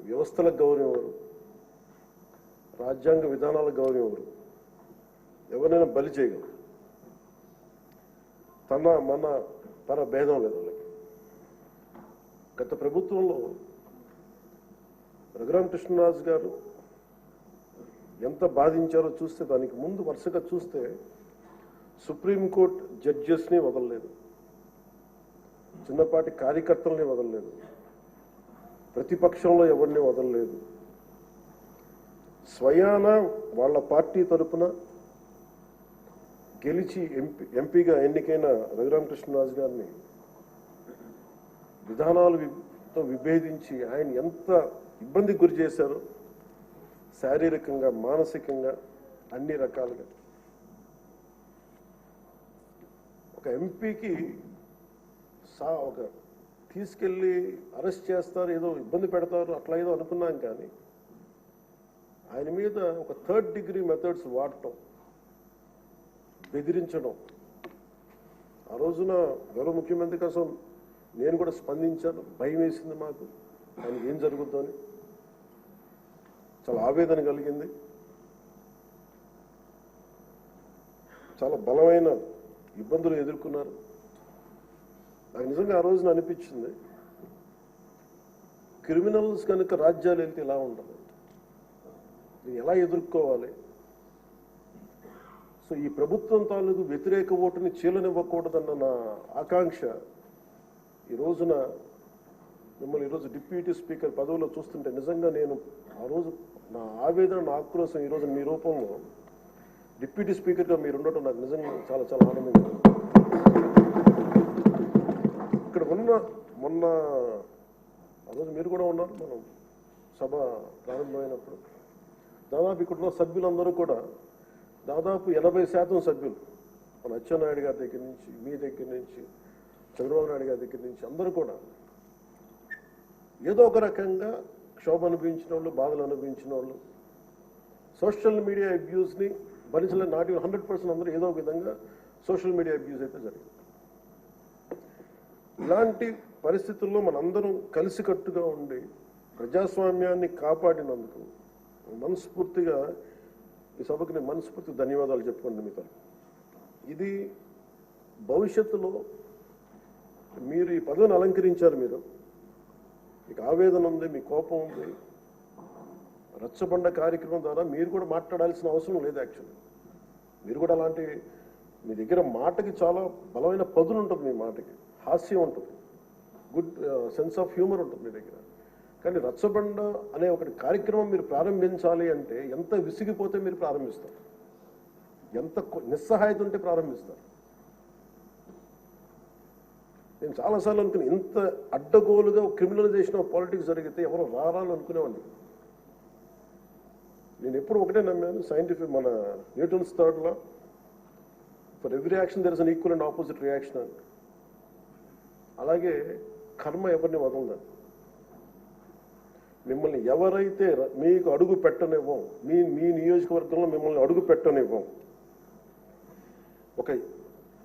వ్యవస్థలకు గౌరవం ఎవరు, రాజ్యాంగ విధానాలకు గౌరవం ఎవరు, ఎవరైనా బలి చేయగలరు. మన పర భేదం లేదు వాళ్ళకి. గత ప్రభుత్వంలో రఘురామకృష్ణరాజు గారు ఎంత బాధించారో చూస్తే, దానికి ముందు వరుసగా చూస్తే సుప్రీంకోర్టు జడ్జెస్ని వదలలేదు, చిన్నపాటి కార్యకర్తల్ని వదలలేదు, ప్రతిపక్షంలో ఎవరిని వదలలేదు. స్వయాన వాళ్ళ పార్టీ తరఫున గెలిచి ఎంపీగా ఎన్నికైన రఘురామకృష్ణరాజు గారిని విధానాలతో విభేదించి ఆయన ఎంత ఇబ్బందికి గురి చేశారో, శారీరకంగా, మానసికంగా, అన్ని రకాలుగా. ఒక ఎంపీకి ఒక తీసుకెళ్ళి అరెస్ట్ చేస్తారు, ఏదో ఇబ్బంది పెడతారు, అట్లా ఏదో అనుకున్నాం. కానీ ఆయన మీద ఒక 3rd డిగ్రీ మెథడ్స్ వాడటం, బెదిరించడం. ఆ రోజున గౌరవ ముఖ్యమంత్రి కోసం నేను కూడా స్పందించాను. భయం వేసింది మాకు, ఆయనకి ఏం జరుగుతుందో అని. చాలా ఆవేదన కలిగింది. చాలా బలమైన ఇబ్బందులు ఎదుర్కొన్నారు. నాకు నిజంగా ఆ రోజున అనిపించింది, క్రిమినల్స్ కనుక రాజ్యాలు వెళ్తే ఇలా ఉండదు, దీన్ని ఎలా ఎదుర్కోవాలి. సో ఈ ప్రభుత్వం తాలూకు వ్యతిరేక ఓటుని చీలనివ్వకూడదన్న నా ఆకాంక్ష ఈ రోజున మిమ్మల్ని ఈరోజు డిప్యూటీ స్పీకర్ పదవిలో చూస్తుంటే నిజంగా నేను ఆ రోజు నా ఆవేదన, నా ఆక్రోశం ఈరోజు మీ రూపంలో డిప్యూటీ స్పీకర్గా మీరు ఉండటం నాకు నిజంగా చాలా చాలా ఆనందంగా ఉంది. ఇక్కడ మొన్న ఆ రోజు మీరు కూడా ఉన్నారు, మనం సభ ప్రారంభమైనప్పుడు దాదాపు ఇక్కడ ఉన్న సభ్యులందరూ కూడా దాదాపు 80% సభ్యులు, మన అచ్చెన్నాయుడు గారి దగ్గర నుంచి, మీ దగ్గర నుంచి, చంద్రబాబు నాయుడు గారి దగ్గర నుంచి అందరూ కూడా ఏదో ఒక రకంగా క్షోభ అనుభవించిన వాళ్ళు, బాధలు అనుభవించిన వాళ్ళు, సోషల్ మీడియా అబ్యూస్ని భరించలేని, నాటి 100% అందరూ ఏదో ఒక విధంగా సోషల్ మీడియా అబ్యూస్ అయితే జరిగింది. ఇలాంటి పరిస్థితుల్లో మనందరం కలిసికట్టుగా ఉండి ప్రజాస్వామ్యాన్ని కాపాడినందుకు మనస్ఫూర్తిగా ఈ సభకు నేను మనస్ఫూర్తి ధన్యవాదాలు చెప్పుకోండి మీతో. ఇది భవిష్యత్తులో మీరు ఈ పదవిని అలంకరించారు, మీరు మీకు ఆవేదన ఉంది, మీ కోపం ఉంది, రచ్చబండ కార్యక్రమం ద్వారా మీరు కూడా మాట్లాడాల్సిన అవసరం లేదు. యాక్చువల్లీ మీరు కూడా అలాంటి, మీ దగ్గర మాటకి చాలా బలమైన పదును ఉంటుంది, మీ మాటకి హాస్యం ఉంటుంది, గుడ్ సెన్స్ ఆఫ్ హ్యూమర్ ఉంటుంది మీ దగ్గర. కానీ రచ్చబండ అనే ఒకటి కార్యక్రమం మీరు ప్రారంభించాలి అంటే ఎంత విసిగిపోతే మీరు ప్రారంభిస్తారు, ఎంత నిస్సహాయత ఉంటే ప్రారంభిస్తారు. నేను చాలాసార్లు అనుకుని, ఇంత అడ్డగోలుగా క్రిమినలైజేషన్ ఆఫ్ పాలిటిక్స్ జరిగితే ఎవరు రారాలు అనుకునేవాడిని. నేను ఎప్పుడు ఒకటే నమ్మాను, సైంటిఫిక్, మన Newton's 3rd law, for every action there is an equal and opposite reaction అని. అలాగే కర్మ ఎవరిని వదలదని. మిమ్మల్ని ఎవరైతే మీకు అడుగు పెట్టనివ్వం, మీ నియోజకవర్గంలో మిమ్మల్ని అడుగు పెట్టనివ్వం,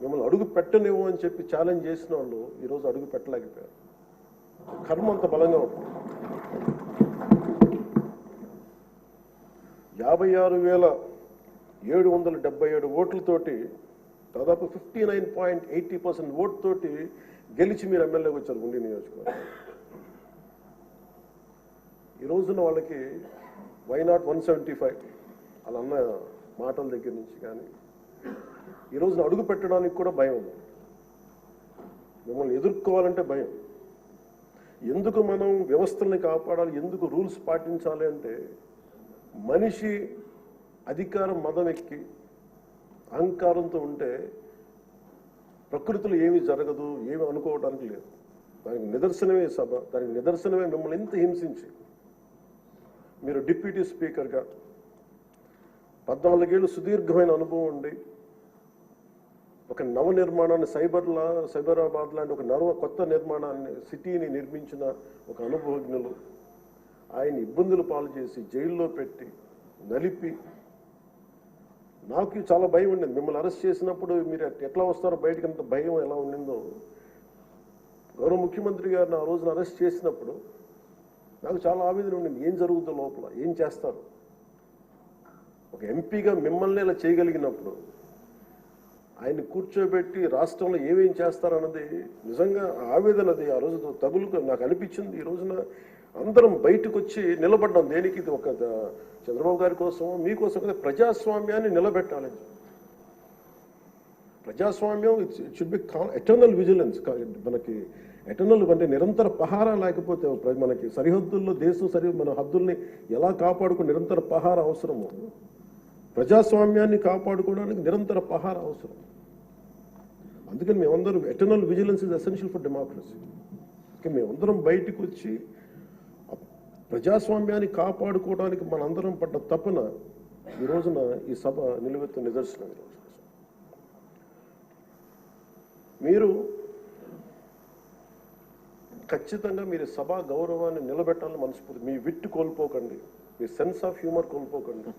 మిమ్మల్ని అడుగు పెట్టనివ్వం అని చెప్పి ఛాలెంజ్ చేసిన వాళ్ళు ఈరోజు అడుగు పెట్టలేకపోయారు. కర్మ అంత బలంగా ఉంటుంది. 56,777 ఓట్లతోటి, దాదాపు 59.80% ఓటుతోటి గెలిచి మీరు ఎమ్మెల్యేకి వచ్చారు ఉండి నియోజకవర్గం. ఈ రోజున వాళ్ళకి వైనాట్ 175 అలా అన్న మాటల దగ్గర నుంచి కానీ ఈ రోజున అడుగు పెట్టడానికి కూడా భయం ఉంది. మిమ్మల్ని ఎదుర్కోవాలంటే భయం. ఎందుకు మనం వ్యవస్థల్ని కాపాడాలి, ఎందుకు రూల్స్ పాటించాలి అంటే, మనిషి అధికారం మదం ఎక్కి అహంకారంతో ఉంటే ప్రకృతిలో ఏమీ జరగదు, ఏమి అనుకోవడానికి లేదు. దానికి నిదర్శనమే సభ, దానికి నిదర్శనమే మిమ్మల్ని ఎంత హింసించి మీరు డిప్యూటీ స్పీకర్గా 14 ఏళ్ళు సుదీర్ఘమైన అనుభవం ఉండి ఒక నవ నిర్మాణాన్ని, సైబరాబాద్ లాంటి ఒక కొత్త నిర్మాణాన్ని, సిటీని నిర్మించిన ఒక అనుభవజ్ఞులు ఆయన ఇబ్బందులు పాలు చేసి జైల్లో పెట్టి నలిపి, నాకు చాలా భయం ఉండింది. మిమ్మల్ని అరెస్ట్ చేసినప్పుడు మీరు ఎట్లా వస్తారో బయటకు, అంత భయం ఎలా ఉండిందో. గౌరవ ముఖ్యమంత్రి గారిని ఆ రోజున అరెస్ట్ చేసినప్పుడు నాకు చాలా ఆవేదన ఉండింది, ఏం జరుగుతుందో లోపల, ఏం చేస్తారు. ఒక ఎంపీగా మిమ్మల్ని ఇలా చేయగలిగినప్పుడు ఆయన్ని కూర్చోబెట్టి రాష్ట్రంలో ఏమేం చేస్తారన్నది నిజంగా ఆవేదన. అది ఆ రోజు తగులుకు నాకు అనిపించింది. ఈ రోజున అందరం బయటకు వచ్చి నిలబడ్డాం. దేనికి? ఇది ఒక చంద్రబాబు గారి కోసం, మీకోసం కదా, ప్రజాస్వామ్యాన్ని నిలబెట్టాలని. ప్రజాస్వామ్యం it should be eternal vigilance. మనకి ఎటర్నల్ అంటే నిరంతర పహారా లేకపోతే మనకి సరిహద్దుల్లో మన హద్దుల్ని ఎలా కాపాడుకుని నిరంతర పహారా అవసరము. ప్రజాస్వామ్యాన్ని కాపాడుకోవడానికి నిరంతర పహారా అవసరం. అందుకని మేమందరం eternal vigilance is essential for democracy. మేమందరం బయటకు వచ్చి ప్రజాస్వామ్యాన్ని కాపాడుకోవడానికి మనందరం పడ్డ తపన ఈ రోజున ఈ సభ నిలువెత్తు నిదర్శనం. మీరు ఖచ్చితంగా మీరు సభా గౌరవాన్ని నిలబెట్టాలని మనస్ఫూర్తి. మీ విట్టు కోల్పోకండి, మీ సెన్స్ ఆఫ్ హ్యూమర్ కోల్పోకండి.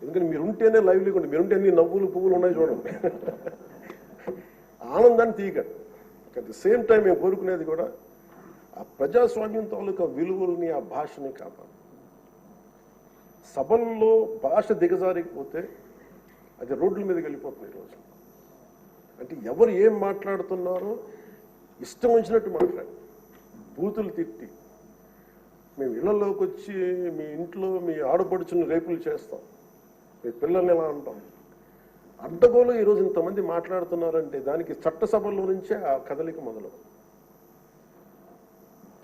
ఎందుకంటే మీరు ఉంటేనే లైవ్లీగా ఉండి, మీరుంటే ఎన్ని నవ్వులు పువ్వులు ఉన్నాయి చూడండి. ఆనందాన్ని తీయకండి. అట్ ది సేమ్ టైం మేము కోరుకునేది కూడా ఆ ప్రజాస్వామ్యం తాలూకా విలువల్ని, ఆ భాషని కాపాడు. సభల్లో భాష దిగజారిపోతే అది రోడ్ల మీదకి వెళ్ళిపోతుంది ఈరోజు. అంటే ఎవరు ఏం మాట్లాడుతున్నారో ఇష్టం వచ్చినట్టు మాట్లాడి, బూతులు తిట్టి, మేము ఇళ్లలోకి వచ్చి మీ ఇంట్లో మీ ఆడపడుచుని రేపులు చేస్తాం, మీ పిల్లల్ని ఎలా అంటాం. అడ్డగోలు ఈరోజు ఇంతమంది మాట్లాడుతున్నారంటే దానికి చట్టసభల్లో నుంచే ఆ కదలిక మొదలు.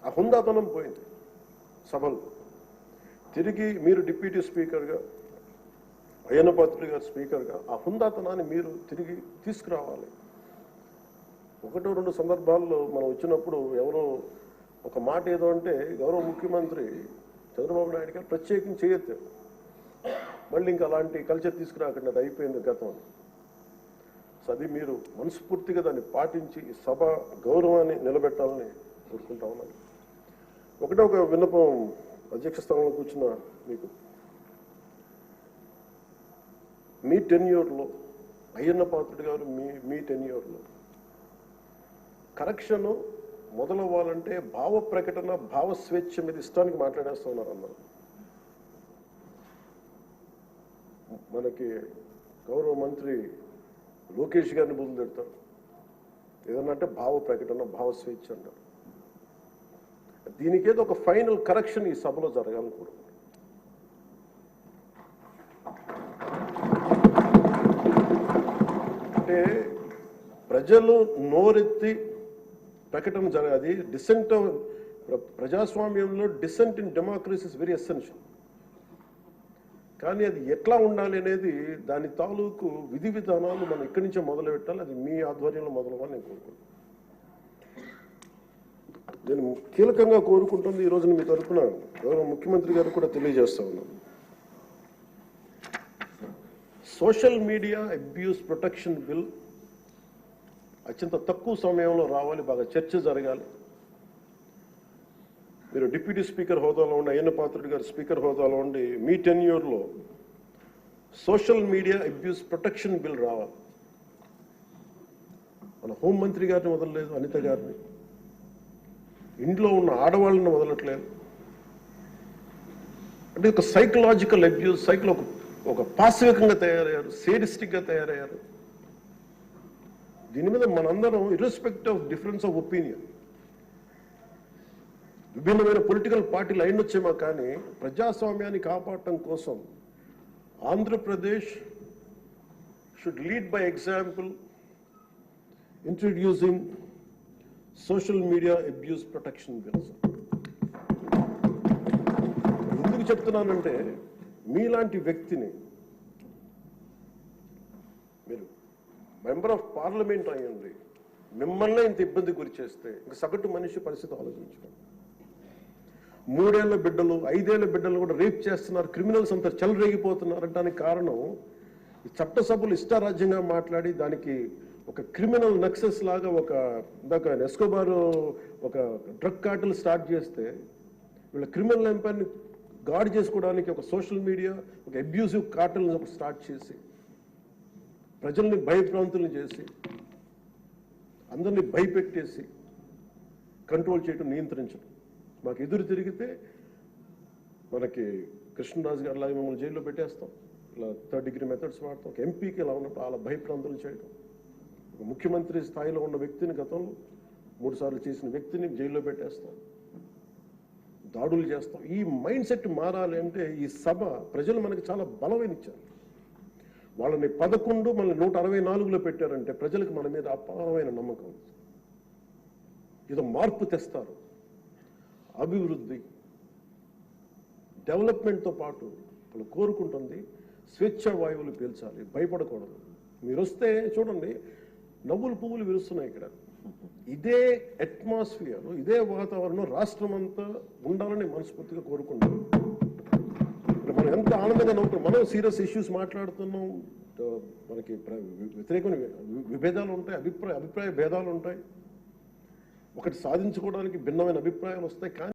ఆ హుందాతనం పోయింది సభలో. తిరిగి మీరు డిప్యూటీ స్పీకర్గా, అయ్యన్న పాత్రుడు గారు స్పీకర్గా ఆ హుందాతనాన్ని మీరు తిరిగి తీసుకురావాలి. ఒకటో రెండు సందర్భాల్లో మనం వచ్చినప్పుడు ఎవరో ఒక మాట ఏదో అంటే గౌరవ ముఖ్యమంత్రి చంద్రబాబు నాయుడు గారు ప్రత్యేకించి చేయొద్దు, మళ్ళీ ఇంకా అలాంటి కల్చర్ తీసుకురాకండి, అది అయిపోయింది గతం. సో అది మీరు మనస్ఫూర్తిగా దాన్ని పాటించి ఈ సభ గౌరవాన్ని నిలబెట్టాలని కోరుకుంటా ఉన్నాను. ఒకటే ఒక విన్నపం అధ్యక్ష స్థానంలో కూర్చున్న మీకు, మీ టెన్యూర్లో అయ్యన్న పాత్రుడు గారు మీ టెన్యూర్లో కరెక్షన్ మొదలవ్వాలంటే భావ ప్రకటన, భావ స్వేచ్ఛ మీద ఇష్టానికి మాట్లాడేస్తూ ఉన్నారు అన్నారు. మనకి గౌరవ మంత్రి లోకేష్ గారిని బుద్ధులు తిడతారు, ఏదన్నా అంటే భావ ప్రకటన, భావ స్వేచ్ఛ అంటారు. దీనికేదో ఒక ఫైనల్ కరెక్షన్ ఈ సభలో జరగాలని కూడా. అంటే ప్రజలు నోరెత్తి ప్రకటన జరగాలి. డిసెంట్ ప్రజాస్వామ్యంలో dissent in democracy is very essential. కానీ అది ఎట్లా ఉండాలి అనేది దాని తాలూకు విధి విధానాలు మనం ఇక్కడి నుంచే మొదలు పెట్టాలి. అది మీ ఆధ్వర్యంలో మొదలవ్వాలని నేను కోరుకుంటున్నాను. నేను కీలకంగా కోరుకుంటుంది ఈ రోజున మీ తరఫున గౌరవ ముఖ్యమంత్రి గారు కూడా తెలియజేస్తా ఉన్నాను. Social media abuse protection bill అత్యంత తక్కువ సమయంలో రావాలి, బాగా చర్చ జరగాలి. మీరు డిప్యూటీ స్పీకర్ హోదాలో ఉండి, అయ్యన్న పాత్రుడు గారు స్పీకర్ హోదాలో ఉండి మీ టెన్యూర్లో social media abuse protection bill రావాలి. మన హోంమంత్రి గారిని వదలలేదు, అనిత గారిని, ఇంట్లో ఉన్న ఆడవాళ్ళని వదలట్లేదు. అంటే ఒక సైకలాజికల్ అబ్యూస్, ఒక పాశవికంగా తయారయ్యారు, సేడిస్టిక్గా తయారయ్యారు. దీని మీద మనందరం irrespective of difference of opinion, విభిన్నమైన పొలిటికల్ పార్టీలు అయినొచ్చేమో కానీ ప్రజాస్వామ్యాన్ని కాపాడటం కోసం Andhra Pradesh should lead by example introducing social media abuse protection bills. ఎందుకు చెప్తున్నానంటే మీలాంటి వ్యక్తిని, మీరు మెంబర్ ఆఫ్ పార్లమెంట్ అయ్యండి, మిమ్మల్నే ఇంత ఇబ్బంది గురి చేస్తే ఇంక సగటు మనిషి పరిస్థితి ఆలోచించుకోండి. 3 ఏళ్ల బిడ్డలు, 5 ఏళ్ల బిడ్డలు కూడా రేప్ చేస్తున్నారు, క్రిమినల్స్ అంతా చెలరేగిపోతున్నారు. దానికి కారణం ఈ చట్టసభలు ఇష్టారాజ్యంగా మాట్లాడి దానికి ఒక క్రిమినల్ నక్సెస్ లాగా ఇందాక ఎస్కోబార్ ఒక డ్రగ్ కార్టెల్ స్టార్ట్ చేస్తే వీళ్ళ క్రిమినల్ ఎంపైర్ని గార్డ్ చేసుకోవడానికి ఒక సోషల్ మీడియా, ఒక అబ్యూసివ్ కార్టెల్ని ఒకటి స్టార్ట్ చేసి ప్రజల్ని భయభ్రాంతులను చేసి అందరినీ భయపెట్టేసి కంట్రోల్ చేయడం, నియంత్రించడం. మాకు ఎదురు తిరిగితే మనకి కృష్ణరాజు గారు లాగా మిమ్మల్ని జైల్లో పెట్టేస్తాం, ఇలా థర్డ్ డిగ్రీ మెథడ్స్ వాడతాం. ఒక ఎంపీకి ఇలా ఉన్నప్పుడు అలా భయప్రాంతులు చేయడం, ఒక ముఖ్యమంత్రి స్థాయిలో ఉన్న వ్యక్తిని గతంలో 3 సార్లు చేసిన వ్యక్తిని జైల్లో పెట్టేస్తాం, దాడులు చేస్తాం. ఈ మైండ్ సెట్ మారాలి అంటే ఈ సభ ప్రజలు మనకి చాలా బలమైన ఇచ్చారు. వాళ్ళని 11 మనల్ని 164లో పెట్టారంటే ప్రజలకు మన మీద అపారమైన నమ్మకం ఉంది. ఏదో మార్పు తెస్తారు. అభివృద్ధి డెవలప్మెంట్తో పాటు వాళ్ళు కోరుకుంటుంది స్వేచ్ఛ వాయువులు పీల్చాలి, భయపడకూడదు. మీరు వస్తే చూడండి, నవ్వులు పువ్వులు విరుస్తున్నాయి ఇక్కడ. ఇదే అట్మాస్ఫియర్, ఇదే వాతావరణం రాష్ట్రం అంతా ఉండాలని మనస్ఫూర్తిగా కోరుకుంటాం. మనం ఎంత ఆనందంగా నవ్వుతున్నాం. మనం సీరియస్ ఇష్యూస్ మాట్లాడుతున్నాం, మనకి వ్యతిరేకమైన విభేదాలు ఉంటాయి, అభిప్రాయ భేదాలు ఉంటాయి, ఒకటి సాధించుకోవడానికి భిన్నమైన అభిప్రాయాలు వస్తాయి. కానీ